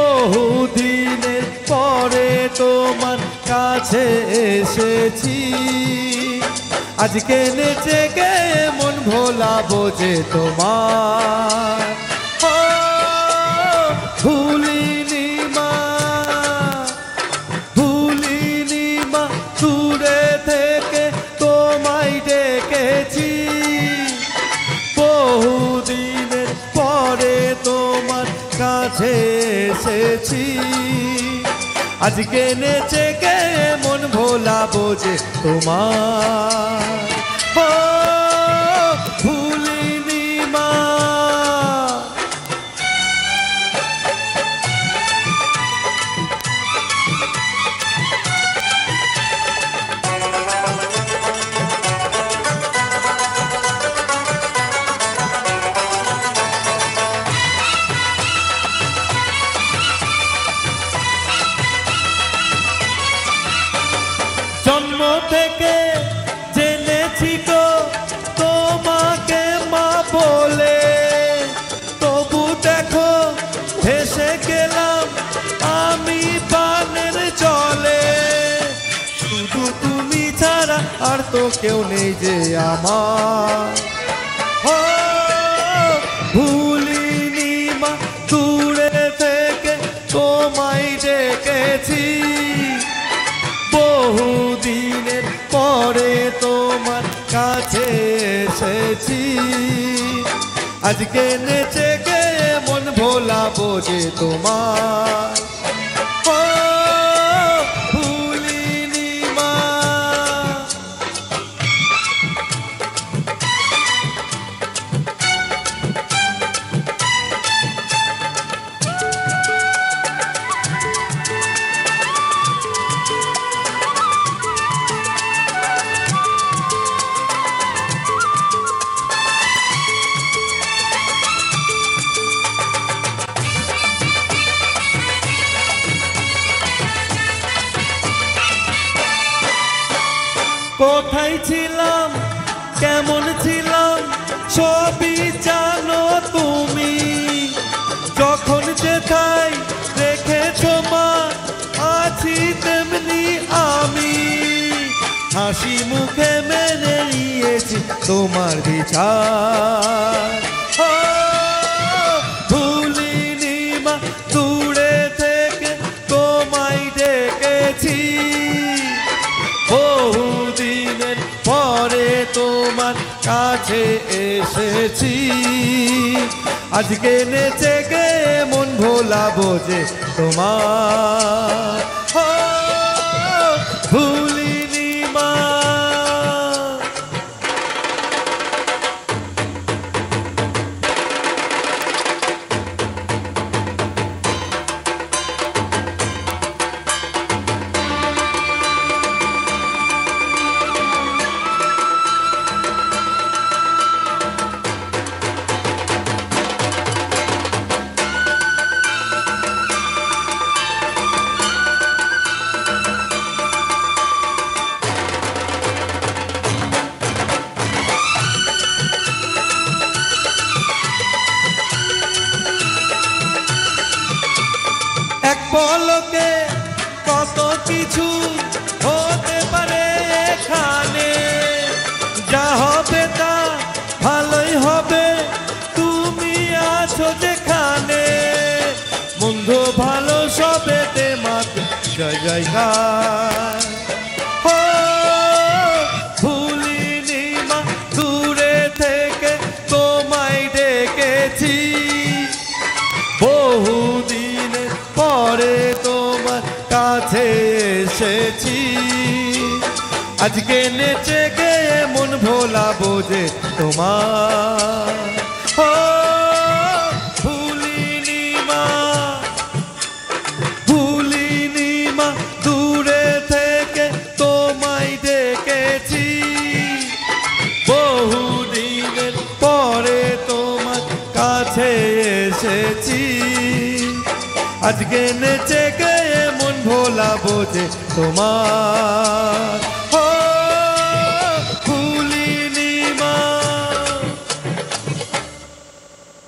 বহুদিনের পরে তোমার কাছে এসেছি, আজকে নেচে গে মন ভোলাবো যে তোমার। ভুলিনি মা, ভুলিনি মা, দূরে থেকে তোমায় ডেকেছি, বহুদিনের পরে তোমার কাছে এসেছি, আজকে নেচে গে মন ভোলাবো যে তোমার। ভুলিনি মা। জন্ম থেকে জেনেছি গো তোমাকে মা বলে, তবু দেখো ভেসে গেলাম আমি পানের জলে, শুধু তুমি ছাড়া আর তো কেউ নেই যে আমার। ভুলিনি মা, দূরে থেকে তোমায় ডেকেছি, বহুদিনের পরে তোমার কাছে এসেছি, আজকে নেচে গে মন ভোলাবো যে তোমার। ভুলিনি মা। কোথায় ছিলাম, কেমন ছিলাম, সবই জানো তুমি, যখন যেথায় রেখেছো মা আছি তেমনি আমি, হাসি মুখে মেনে নিয়েছি তোমার বিচার। ভুলিনি মা, দূরে থেকে তোমায় ডেকেছি, বহুদিনের পরে তোমার কাছে এসেছি, আজকে নেচে গে মন ভোলাবো যে তোমার। ভুলিনি মা। পলকে কত কিছু হতে পারে এখানে, যা হবে তা ভালোই হবে, তুমি আছো যেখানে, মন্দ ভালো সবেতে মাকে জয় জয়কার। ভুলিনি মা, দূরে থেকে তোমায় ডেকেছি, বহুদিনের পরে তোমার কাছে এসেছি, আজকে নেচে গে মন ভোলাবো যে তোমার। ভুলিনি মা, ভুলিনি মা, দূরে থেকে তোমায় ডেকেছি, বহুদিনের পরে তোমার কাছে এসেছি, আজকে নেচে গে মন ভোলাবো যে তোমার।